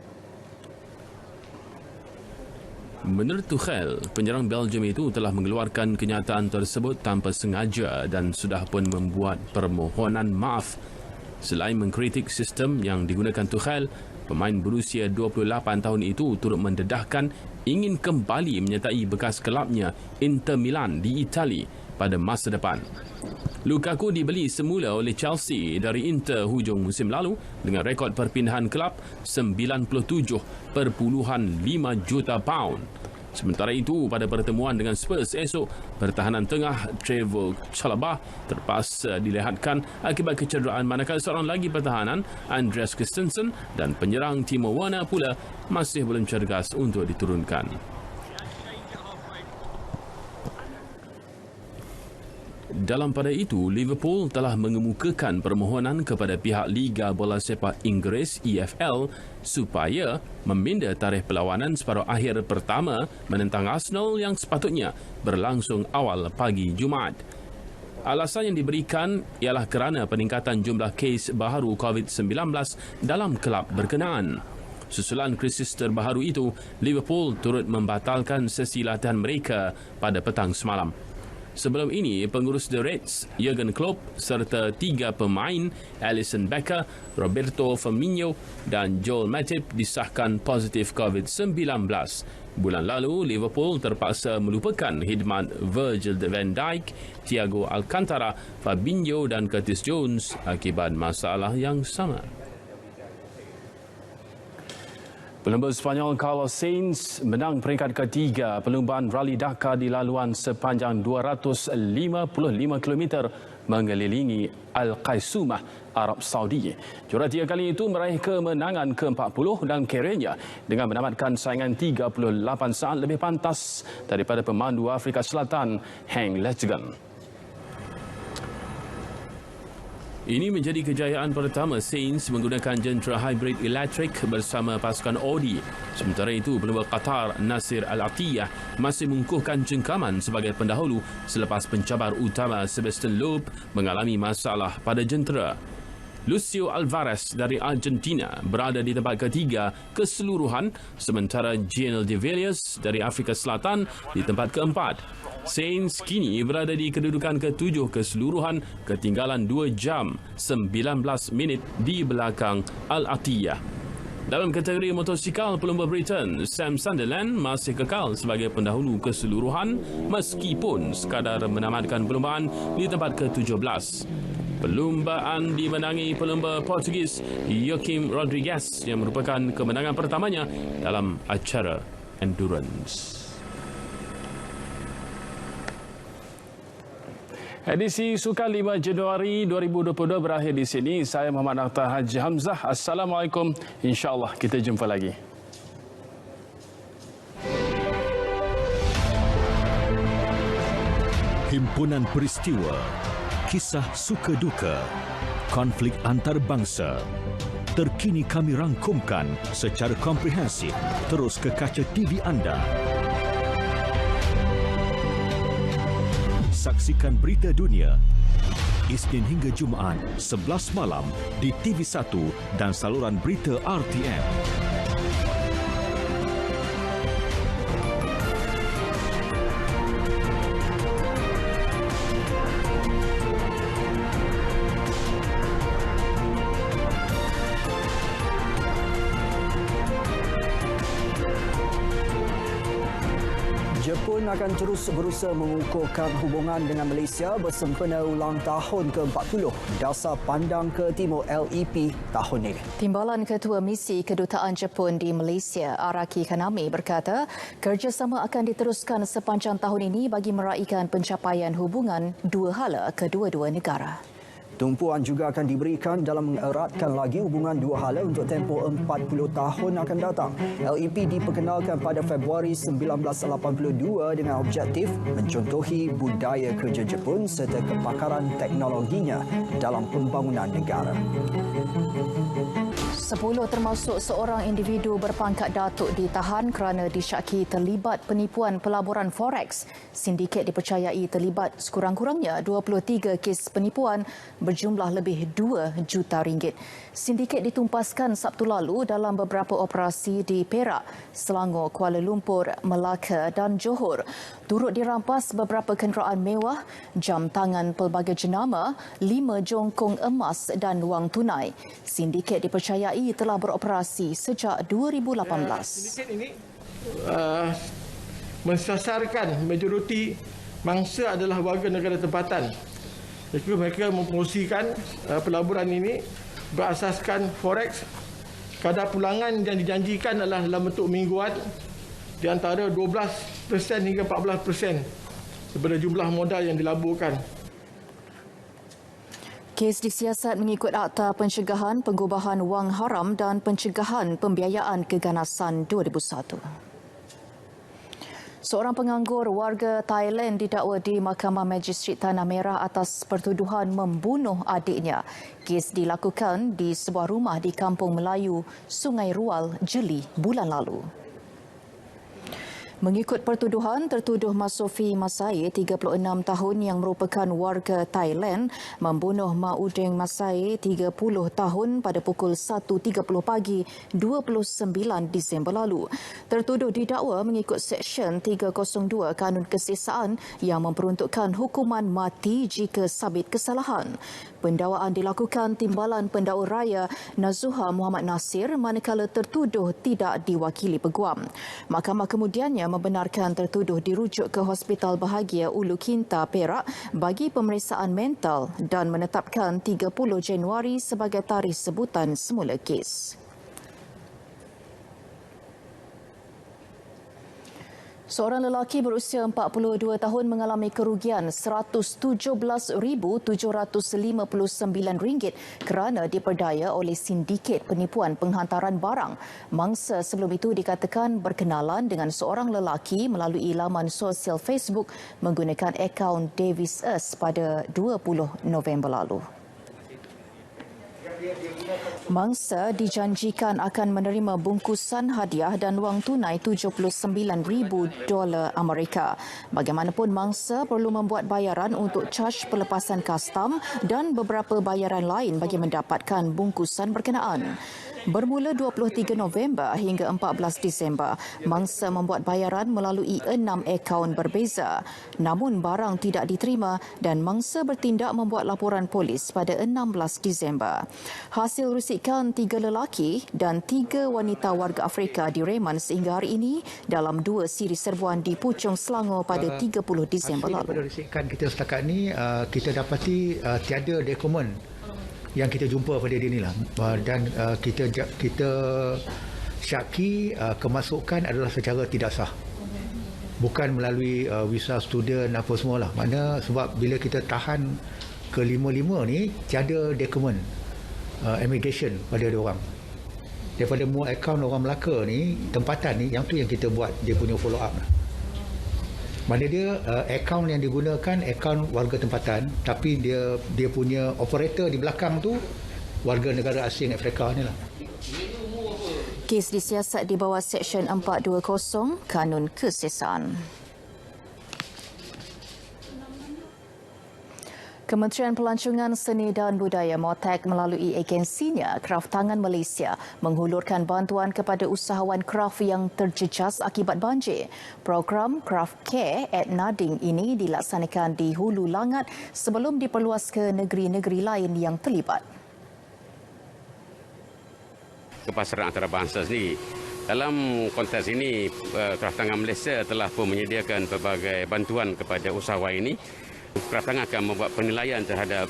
Menurut Tuchel, penyerang Belgium itu telah mengeluarkan kenyataan tersebut tanpa sengaja dan sudah pun membuat permohonan maaf. Selain mengkritik sistem yang digunakan Tuchel, pemain berusia 28 tahun itu turut mendedahkan ingin kembali menyertai bekas kelabnya Inter Milan di Itali pada masa depan. Lukaku dibeli semula oleh Chelsea dari Inter hujung musim lalu dengan rekod perpindahan kelab 97.5 juta pound. Sementara itu, pada pertemuan dengan Spurs esok, pertahanan tengah Trevoh Chalobah terpaksa dilihatkan akibat kecederaan, manakala seorang lagi pertahanan Andreas Christensen dan penyerang Timo Werner pula masih belum cergas untuk diturunkan. Dalam pada itu, Liverpool telah mengemukakan permohonan kepada pihak Liga Bola Sepak Inggeris EFL supaya meminda tarikh perlawanan separuh akhir pertama menentang Arsenal yang sepatutnya berlangsung awal pagi Jumaat. Alasan yang diberikan ialah kerana peningkatan jumlah kes baharu COVID-19 dalam kelab berkenaan. Susulan krisis terbaru itu, Liverpool turut membatalkan sesi latihan mereka pada petang semalam. Sebelum ini, pengurus The Reds, Jurgen Klopp serta 3 pemain, Alisson Becker, Roberto Firmino dan Joel Matip disahkan positif COVID-19. Bulan lalu, Liverpool terpaksa melupakan khidmat Virgil van Dijk, Thiago Alcantara, Fabinho dan Curtis Jones akibat masalah yang sama. Pelumba Sepanyol Carlos Sainz menang peringkat ketiga perlumbaan Rally Dakar di laluan sepanjang 255 km mengelilingi Al-Qaisumah, Arab Saudi. Juara 3 kali itu meraih kemenangan ke-40 dan kerjanya dengan menamatkan saingan 38 saat lebih pantas daripada pemandu Afrika Selatan Henk Letchegen. Ini menjadi kejayaan pertama Sainz menggunakan jentera hybrid elektrik bersama pasukan Audi. Sementara itu, pelumba Qatar Nasir Al-Attiyah masih mengukuhkan cengkaman sebagai pendahulu selepas pencabar utama Sebastian Loeb mengalami masalah pada jentera. Lucio Alvarez dari Argentina berada di tempat ketiga keseluruhan, sementara Janelle de Villiers dari Afrika Selatan di tempat keempat. Sainz kini berada di kedudukan ke-7 keseluruhan, ketinggalan 2 jam 19 minit di belakang Al-Attiyah. Dalam kategori motosikal pelumba Britain, Sam Sunderland masih kekal sebagai pendahulu keseluruhan meskipun sekadar menamatkan perlumbaan di tempat ke-17. Perlumbaan dimenangi pelumba Portugis Joaquim Rodrigues yang merupakan kemenangan pertamanya dalam acara endurance. Edisi Sukan 5 Januari 2022 berakhir di sini. Saya Muhammad Akhtar Haji Hamzah. Assalamualaikum. InsyaAllah kita jumpa lagi. Himpunan peristiwa, kisah suka duka, konflik antarabangsa. Terkini kami rangkumkan secara komprehensif terus ke kaca TV anda. Saksikan berita dunia Isnin hingga Jumaat 11 malam di TV1 dan saluran berita RTM. Jepun akan terus berusaha mengukuhkan hubungan dengan Malaysia bersempena ulang tahun ke-40 Dasar Pandang ke Timur LEP tahun ini. Timbalan Ketua Misi Kedutaan Jepun di Malaysia, Araki Kanami berkata, kerjasama akan diteruskan sepanjang tahun ini bagi meraihkan pencapaian hubungan dua hala kedua-dua negara. Tumpuan juga akan diberikan dalam mengeratkan lagi hubungan dua hala untuk tempoh 40 tahun akan datang. LEP diperkenalkan pada Februari 1982 dengan objektif mencontohi budaya kerja Jepun serta kepakaran teknologinya dalam pembangunan negara. 10 termasuk seorang individu berpangkat datuk ditahan kerana disyaki terlibat penipuan pelaburan forex. Sindiket dipercayai terlibat sekurang-kurangnya 23 kes penipuan berjumlah lebih 2 juta ringgit. Sindiket ditumpaskan Sabtu lalu dalam beberapa operasi di Perak, Selangor, Kuala Lumpur, Melaka dan Johor. Turut dirampas beberapa kenderaan mewah, jam tangan pelbagai jenama, 5 jongkong emas dan wang tunai. Sindiket dipercayai telah beroperasi sejak 2018. Sindiket ini mensasarkan majoriti mangsa adalah warga negara tempatan. Jadi mereka mempromosikan pelaburan ini berasaskan forex. Kadar pulangan yang dijanjikan adalah dalam bentuk mingguan di antara 12% hingga 14% daripada jumlah modal yang dilaburkan. Kes disiasat mengikut Akta Pencegahan Pengubahan Wang Haram dan Pencegahan Pembiayaan Keganasan 2001. Seorang penganggur warga Thailand didakwa di Mahkamah Magistrate Tanah Merah atas pertuduhan membunuh adiknya. Kes dilakukan di sebuah rumah di Kampung Melayu, Sungai Rual, Jeli bulan lalu. Mengikut pertuduhan, tertuduh Masofi Masai, 36 tahun yang merupakan warga Thailand, membunuh Maudeng Masai, 30 tahun pada pukul 1.30 pagi 29 Disember lalu. Tertuduh didakwa mengikut Seksyen 302 Kanun Kesisaan yang memperuntukkan hukuman mati jika sabit kesalahan. Pendakwaan dilakukan Timbalan Pendakwa Raya Nazuha Muhammad Nasir manakala tertuduh tidak diwakili peguam. Mahkamah kemudiannya membenarkan tertuduh dirujuk ke Hospital Bahagia Ulu Kinta, Perak bagi pemeriksaan mental dan menetapkan 30 Januari sebagai tarikh sebutan semula kes. Seorang lelaki berusia 42 tahun mengalami kerugian RM117,759 kerana diperdaya oleh sindiket penipuan penghantaran barang. Mangsa sebelum itu dikatakan berkenalan dengan seorang lelaki melalui laman sosial Facebook menggunakan akaun Davis S pada 20 November lalu. Mangsa dijanjikan akan menerima bungkusan hadiah dan wang tunai $79,000 Amerika. Bagaimanapun, mangsa perlu membuat bayaran untuk caj pelepasan kastam dan beberapa bayaran lain bagi mendapatkan bungkusan berkenaan. Bermula 23 November hingga 14 Disember, mangsa membuat bayaran melalui 6 akaun berbeza. Namun barang tidak diterima dan mangsa bertindak membuat laporan polis pada 16 Disember. Hasil rusikan 3 lelaki dan 3 wanita warga Afrika direman sehingga hari ini dalam 2 siri serbuan di Puchong, Selangor pada 30 Disember lalu. Pada rusikan kita setakat ini, kita dapati tiada dokumen yang kita jumpa pada dia inilah, dan kita syaki kemasukan adalah secara tidak sah, bukan melalui visa student apa semualah. Mana sebab bila kita tahan ke-5 ni tiada dokumen immigration pada dia orang. Daripada semua akaun orang Melaka ni, tempatan ni, yang tu yang kita buat dia punya follow up. Mana dia akaun yang digunakan akaun warga tempatan, tapi dia punya operator di belakang tu warga negara asing Afrika ni lah. Kes disiasat di bawah Seksyen 420 Kanun Kesesaan. Kementerian Pelancongan Seni dan Budaya MOTAC melalui agensinya Kraft Tangan Malaysia menghulurkan bantuan kepada usahawan kraf yang terjejas akibat banjir. Program Kraft Care at Nading ini dilaksanakan di Hulu Langat sebelum diperluas ke negeri-negeri lain yang terlibat. Kepasaran antarabangsa sendiri. Dalam konteks ini, Kraft Tangan Malaysia telah pun menyediakan pelbagai bantuan kepada usahawan ini. Kraft Tangan akan membuat penilaian terhadap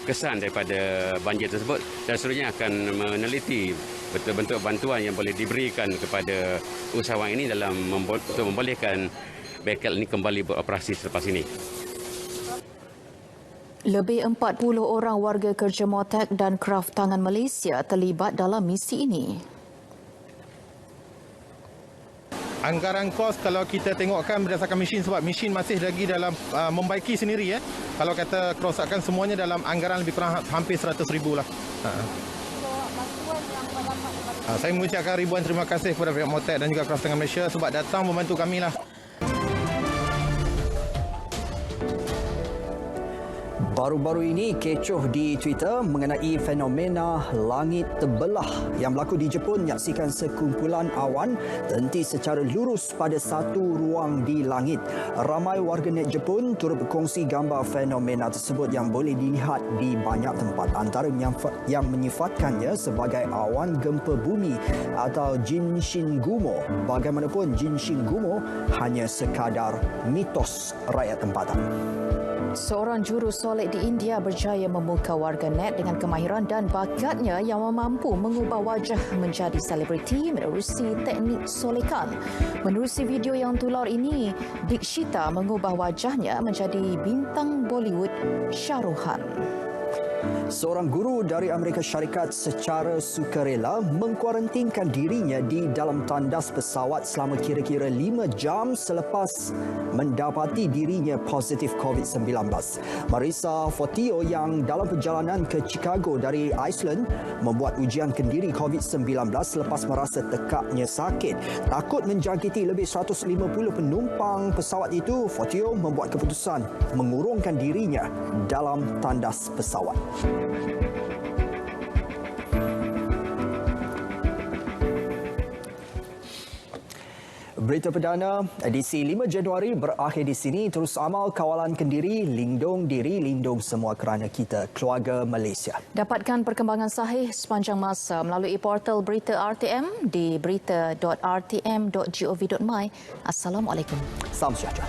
kesan daripada banjir tersebut dan seterusnya akan meneliti bentuk-bentuk bantuan yang boleh diberikan kepada usahawan ini dalam untuk membolehkan bengkel ini kembali beroperasi selepas ini. Lebih 40 orang warga kerja MOTAC dan Kraft Tangan Malaysia terlibat dalam misi ini. Anggaran kos kalau kita tengokkan berdasarkan mesin, sebab mesin masih lagi dalam membaiki sendiri. Kalau kata kerosakan semuanya dalam anggaran lebih kurang hampir 100,000 lah. Saya mengucapkan ribuan terima kasih kepada pihak MOTAC dan juga Kraft Tangan Malaysia sebab datang membantu kami lah. Baru-baru ini kecoh di Twitter mengenai fenomena langit terbelah yang berlaku di Jepun. Menyaksikan sekumpulan awan terhenti secara lurus pada satu ruang di langit. Ramai warganet Jepun turut berkongsi gambar fenomena tersebut yang boleh dilihat di banyak tempat. Antara yang menyifatkannya sebagai awan gempa bumi atau Jinshingumo. Bagaimanapun, Jinshingumo hanya sekadar mitos rakyat tempatan. Seorang juru solek di India berjaya memuka warganet dengan kemahiran dan bakatnya yang mampu mengubah wajah menjadi selebriti menerusi teknik solekan. Menerusi video yang tular ini, Dikshita mengubah wajahnya menjadi bintang Bollywood Shah Rukh Khan. Seorang guru dari Amerika Syarikat secara sukarela mengkuarantinkan dirinya di dalam tandas pesawat selama kira-kira 5 jam selepas mendapati dirinya positif COVID-19. Marisa Fortio yang dalam perjalanan ke Chicago dari Iceland membuat ujian kendiri COVID-19 selepas merasa tekaknya sakit. Takut menjangkiti lebih 150 penumpang pesawat itu, Fortio membuat keputusan mengurungkan dirinya dalam tandas pesawat. Berita perdana edisi 5 Januari berakhir di sini. Terus amal kawalan kendiri, lindung diri, lindung semua kerana kita, keluarga Malaysia. Dapatkan perkembangan sahih sepanjang masa melalui portal berita RTM di berita.rtm.gov.my. Assalamualaikum. Salam sejahtera.